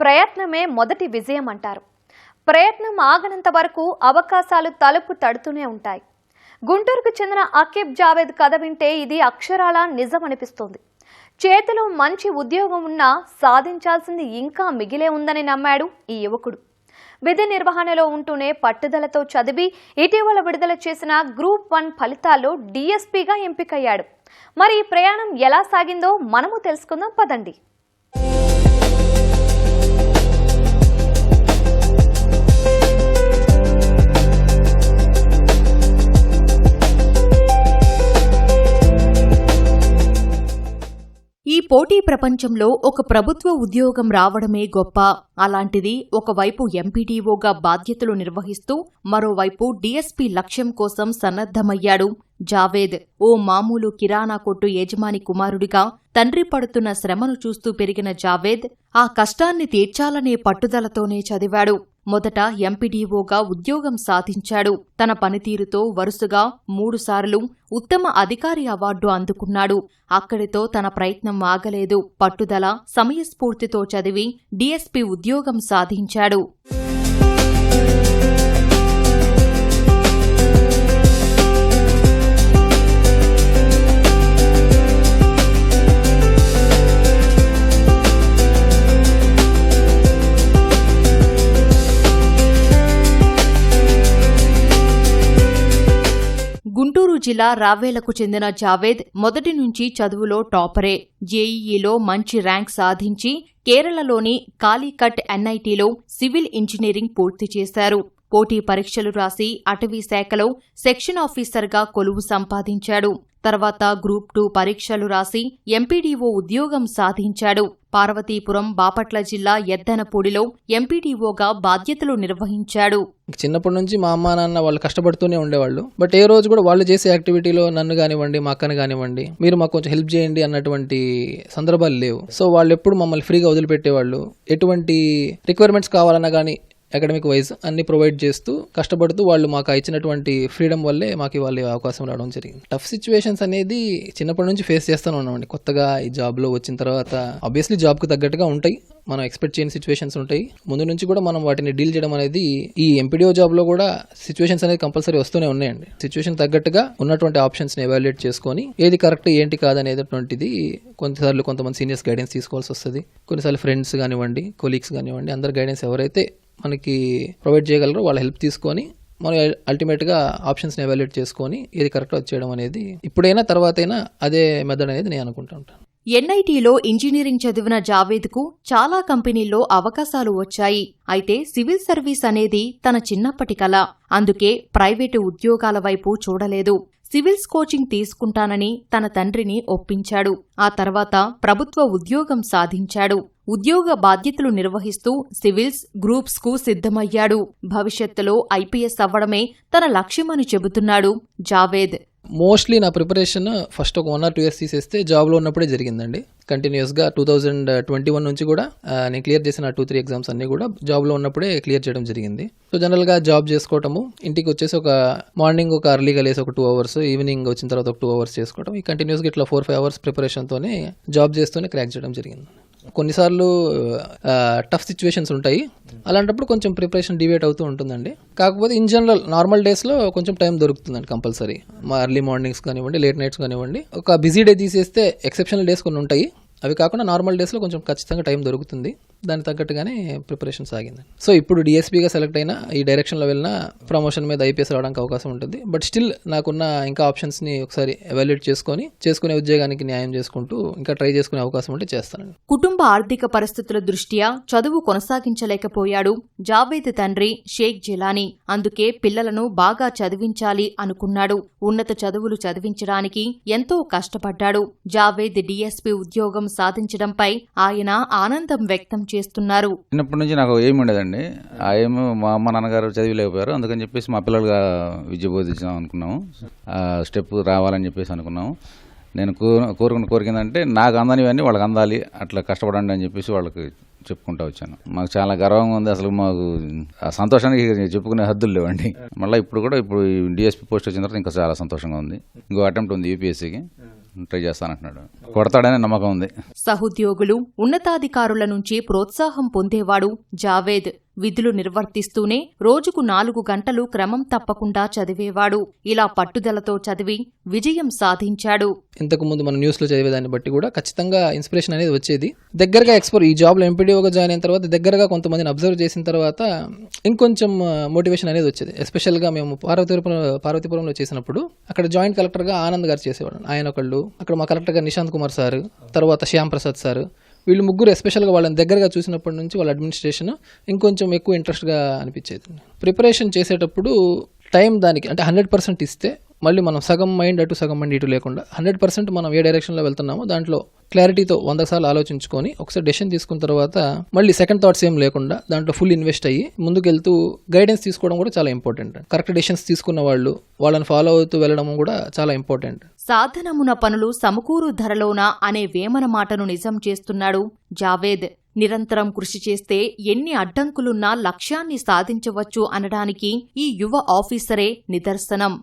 ప్రయత్నమే మొదటి విజయం అంటారు. ప్రయత్నం ఆగనంత వరకు అవకాశాలు తలుపు తడుతూనే ఉంటాయి. గుంటూరుకు చెందిన అకీబ్ జావేద్ కథ వింటే ఇది అక్షరాల నిజం అనిపిస్తోంది. చేతిలో మంచి ఉద్యోగం ఉన్నా సాధించాల్సింది ఇంకా మిగిలే ఉందని నమ్మాడు ఈ యువకుడు. విధి నిర్వహణలో ఉంటూనే పట్టుదలతో చదివి ఇటీవల విడుదల చేసిన గ్రూప్ 1 ఫలితాల్లో డిఎస్పీగా ఎంపికయ్యాడు. మరి ఈ ప్రయాణం ఎలా సాగిందో మనము తెలుసుకుందాం పదండి. ఈ పోటీ ప్రపంచంలో ఒక ప్రభుత్వ ఉద్యోగం రావడమే గొప్ప. అలాంటిది ఒకవైపు ఎంపీడీఓగా బాధ్యతలు నిర్వహిస్తూ మరోవైపు డీఎస్పీ లక్ష్యం కోసం సన్నద్ధమయ్యాడు జావేద్. ఓ మామూలు కిరాణా కొట్టు యజమాని కుమారుడిగా తండ్రి పడుతున్న శ్రమను చూస్తూ పెరిగిన జావేద్ ఆ కష్టాన్ని తీర్చాలనే పట్టుదలతోనే చదివాడు. మొదట ఎంపీడీఓగా ఉద్యోగం సాధించాడు. తన పనితీరుతో వరుసగా 3 సార్లు ఉత్తమ అధికారి అవార్డు అందుకున్నాడు. అక్కడితో తన ప్రయత్నం ఆగలేదు. పట్టుదల, సమయస్ఫూర్తితో చదివి డీఎస్పీ ఉద్యోగం సాధించాడు. గుంటూరు జిల్లా రావేలకు చెందిన జావేద్ మొదటి నుంచి చదువులో టాపరే. జేఈఈలో మంచి ర్యాంక్ సాధించి కేరళలోని కాలీకట్ ఎన్ఐటీలో సివిల్ ఇంజనీరింగ్ పూర్తి చేశారు. పోటీ పరీక్షలు రాసి అటవీ శాఖలో సెక్షన్ ఆఫీసర్గా కొలువు సంపాదించాడు. తర్వాత గ్రూప్ 2 పరీక్షలు రాసి ఎంపీడీఓ ఉద్యోగం సాధించాడు. పార్వతీపురం, బాపట్ల జిల్లా ఎద్దనపూడిలో ఎంపీడీఓగా బాధ్యతలు నిర్వహించాడు. చిన్నప్పటి నుంచి మా అమ్మా నాన్న వాళ్ళు కష్టపడుతూనే ఉండేవాళ్ళు. బట్ ఏ రోజు కూడా వాళ్ళు చేసే యాక్టివిటీలో నన్ను కానివ్వండి, మా అక్కను కానివ్వండి, మీరు మాకు కొంచెం హెల్ప్ చేయండి అన్నటువంటి సందర్భాలు లేవు. సో వాళ్ళు ఎప్పుడు మమ్మల్ని ఫ్రీగా వదిలిపెట్టేవాళ్ళు. ఎటువంటి రిక్వైర్మెంట్స్ కావాలన్నా కానీ అకాడమిక్ వైజ్ అన్ని ప్రొవైడ్ చేస్తూ కష్టపడుతూ వాళ్ళు మాకు ఇచ్చినటువంటి ఫ్రీడమ్ వల్లే మాకు ఇవాళ అవకాశం రావడం జరిగింది. టఫ్ సిచ్యువేషన్స్ అనేది చిన్నప్పటి నుంచి ఫేస్ చేస్తూనే ఉన్నామండి. కొత్తగా ఈ జాబ్లో వచ్చిన తర్వాత ఆబ్వియస్లీ జాబ్కి తగ్గట్టుగా ఉంటాయి, మనం ఎక్స్పెక్ట్ చేయని సిచ్యువేషన్స్ ఉంటాయి. ముందు నుంచి కూడా మనం వాటిని డీల్ చేయడం అనేది ఈ ఎంపీడీఓ జాబ్లో కూడా సిచ్యువేషన్స్ అనేది కంపల్సరీ వస్తూనే ఉన్నాయండి. సిచ్యువేషన్ తగ్గట్టుగా ఉన్నటువంటి ఆప్షన్స్ని ఎవాల్యుయేట్ చేసుకొని ఏది కరెక్ట్ ఏంటి కాదనేటువంటిది కొన్నిసార్లు కొంతమంది సీనియర్స్ గైడెన్స్ తీసుకోవాల్సి వస్తుంది. కొన్నిసార్లు ఫ్రెండ్స్ కానివ్వండి, కొలీగ్స్ కానివ్వండి, అందరు గైడెన్స్ ఎవరైతే మనకి ప్రొవైడ్ చేయగలరో వాళ్ళ హెల్ప్ తీసుకొని మనం అల్టిమేట్గా ఆప్షన్స్ని ఎవాల్యుయేట్ చేసుకొని ఏది కరెక్ట్ వచ్చేయడం అనేది ఇప్పుడైనా తర్వాతైనా అదే మెథడ్ అనేది నేను అనుకుంటూ ఉంటాను. ఎన్ఐటీలో ఇంజనీరింగ్ చదివిన జావేద్కు చాలా కంపెనీల్లో అవకాశాలు వచ్చాయి. అయితే సివిల్ సర్వీస్ అనేది తన చిన్నప్పటి కల. అందుకే ప్రైవేటు ఉద్యోగాల వైపు చూడలేదు. సివిల్స్ కోచింగ్ తీసుకుంటానని తన తండ్రిని ఒప్పించాడు. ఆ తర్వాత ప్రభుత్వ ఉద్యోగం సాధించాడు. ఉద్యోగ బాధ్యతలు నిర్వహిస్తూ సివిల్స్, గ్రూప్స్కు సిద్ధమయ్యాడు. భవిష్యత్తులో ఐపీఎస్ అవ్వడమే తన లక్ష్యమని చెబుతున్నాడు జావేద్. మోస్ట్లీ నా ప్రిపరేషన్ ఫస్ట్ ఒక 1 or 2 years తీసేస్తే జాబ్లో ఉన్నప్పుడే జరిగిందండి. కంటిన్యూస్గా 2021 నుంచి కూడా నేను క్లియర్ చేసిన 2-3 ఎగ్జామ్స్ అన్ని కూడా జాబ్లో ఉన్నప్పుడే క్లియర్ చేయడం జరిగింది. సో జనరల్గా జాబ్ చేసుకోవటము, ఇంటికి వచ్చేసి ఒక మార్నింగ్ ఒక అర్లీగా లేసి ఒక 2 hours, ఈవినింగ్ వచ్చిన తర్వాత ఒక 2 hours చేసుకోవడం, ఈ కంటిన్యూస్గా ఇట్లా 4-5 hours ప్రిపరేషన్తోనే జాబ్ చేస్తూనే క్రాక్ చేయడం జరిగింది. కొన్నిసార్లు టఫ్ సిచ్యువేషన్స్ ఉంటాయి, అలాంటప్పుడు కొంచెం ప్రిపరేషన్ డివేట్ అవుతూ ఉంటుందండి. కాకపోతే ఇన్ జనరల్ నార్మల్ డేస్లో కొంచెం టైం దొరుకుతుందండి కంపల్సరీ. ఎర్లీ మార్నింగ్స్ కానివ్వండి, లేట్ నైట్స్ కానివ్వండి. ఒక బిజీ డే తీసేస్తే ఎక్సెప్షనల్ డేస్ కొన్ని ఉంటాయి, అవి కాకుండా నార్మల్ డేస్లో కొంచెం ఖచ్చితంగా టైం దొరుకుతుంది. దానికి తగ్గట్టుగానే ప్రిపరేషన్ సాగింది. సో ఇప్పుడు డిఎస్పీగా సెలెక్ట్ అయినా ఈ డైరెక్షన్లో వెళ్ళినా ప్రమోషన్ మీద ఐపీఎస్ రావడానికి అవకాశం ఉంటుంది. బట్ స్టిల్ నాకున్న ఇంకా ఆప్షన్స్ని ఒకసారి ఎవాల్యుయేట్ చేసుకునే ఉద్యోగానికి న్యాయం చేసుకుంటూ ఇంకా ట్రై చేసుకునే అవకాశం ఉంటే చేస్తానండి. కుటుంబ ఆర్థిక పరిస్థితుల దృష్ట్యా చదువు కొనసాగించలేకపోయాడు జావేద్ తండ్రి షేక్ జిలానీ. అందుకే పిల్లలను బాగా చదివించాలి అనుకున్నాడు. ఉన్నత చదువులు చదివించడానికి ఎంతో కష్టపడ్డాడు. జావేద్ డిఎస్పీ ఉద్యోగం సాధించడంపై ఆయన ఆనందం వ్యక్తం చేస్తున్నారు. చిన్నప్పటి నుంచి నాకు ఏమి ఉండదండి. ఆ ఏమి మా అమ్మ నాన్నగారు చదివలేకపోయారు. అందుకని చెప్పేసి మా పిల్లలుగా విద్య బోధించాం అనుకున్నాము. స్టెప్ రావాలని చెప్పేసి అనుకున్నాము. నేను కోరుకున్న కోరికందంటే నాకు అందనివన్నీ వాళ్ళకి అందాలి, అట్లా కష్టపడండి అని చెప్పేసి వాళ్ళకి చెప్పుకుంటూ వచ్చాను. మాకు చాలా గర్వంగా ఉంది. అసలు మాకు ఆ సంతోషానికి చెప్పుకునే హద్దులు లేవండి. మళ్ళీ ఇప్పుడు డిఎస్పీ పోస్ట్ వచ్చిన తర్వాత ఇంకా చాలా సంతోషంగా ఉంది. ఇంకో అటెంప్ట్ ఉంది యూపీఎస్సీకి, ట్రై చేస్తానంటున్నాడు. కొడతాడనే నమ్మకం ఉంది. సహోద్యోగులు, ఉన్నతాధికారుల నుంచి ప్రోత్సాహం పొందేవాడు జావేద్. విధులు నిర్వర్తిస్తూనే రోజుకు 4 గంటలు క్రమం తప్పకుండా చదివేవాడు. ఇలా పట్టుదలతో చదివి విజయం సాధించాడు. ఇంతకు ముందు మనం న్యూస్లో చదివేదాన్ని బట్టి కూడా ఖచ్చితంగా ఇన్స్పిరేషన్ అనేది వచ్చేది. దగ్గరగా ఈ జాబ్లో ఎంపీడీఓగా జాయిన్ అయిన తర్వాత దగ్గరగా కొంతమందిని అబ్జర్వ్ చేసిన తర్వాత ఇంకొంచెం మోటివేషన్ అనేది వచ్చేది. ఎస్పెషల్గా మేము పార్వతీపురంలో చేసినప్పుడు అక్కడ జాయింట్ కలెక్టర్గా ఆనంద్ గారు చేసేవాడు. ఆయన ఒకళ్ళు, అక్కడ మా కలెక్టర్గా నిశాంత్ కుమార్ సార్, తర్వాత శ్యామ్ ప్రసాద్ సార్, వీళ్ళు ముగ్గురు ఎస్పెషల్గా వాళ్ళని దగ్గరగా చూసినప్పటి నుంచి వాళ్ళ అడ్మినిస్ట్రేషన్ ఇంకొంచెం ఎక్కువ ఇంట్రెస్ట్గా అనిపించేది. ప్రిపరేషన్ చేసేటప్పుడు టైం దానికి అంటే 100% ఇస్తే మళ్ళీ మనం సగం మైండ్ అటు సగం మైండ్ ఇటు లేకుండా 100% మనం ఏ డైరెక్షన్లో వెళ్తున్నామో దాంట్లో క్లారిటీతో 100 సార్లు ఆలోచించుకొని ఒకసారి డెసిషన్ తీసుకున్న తర్వాత మళ్ళీ సెకండ్ థాట్స్ ఏం లేకుండా దాంట్లో ఫుల్ ఇన్వెస్ట్ అయ్యి ముందుకెళ్తూ గైడెన్స్ తీసుకోవడం కూడా చాలా ఇంపార్టెంట్. కరెక్ట్ డెసిషన్స్ తీసుకున్న వాళ్ళని ఫాలో అవుతూ వెళ్ళడం కూడా చాలా ఇంపార్టెంట్. సాధనమున పనులు సమకూరు ధరలోన అనే వేమన మాటను నిజం చేస్తున్నాడు జావేద్. నిరంతరం కృషి చేస్తే ఎన్ని అడ్డంకులున్నా లక్ష్యాన్ని సాధించవచ్చు అనడానికి ఈ యువ ఆఫీసరే నిదర్శనం.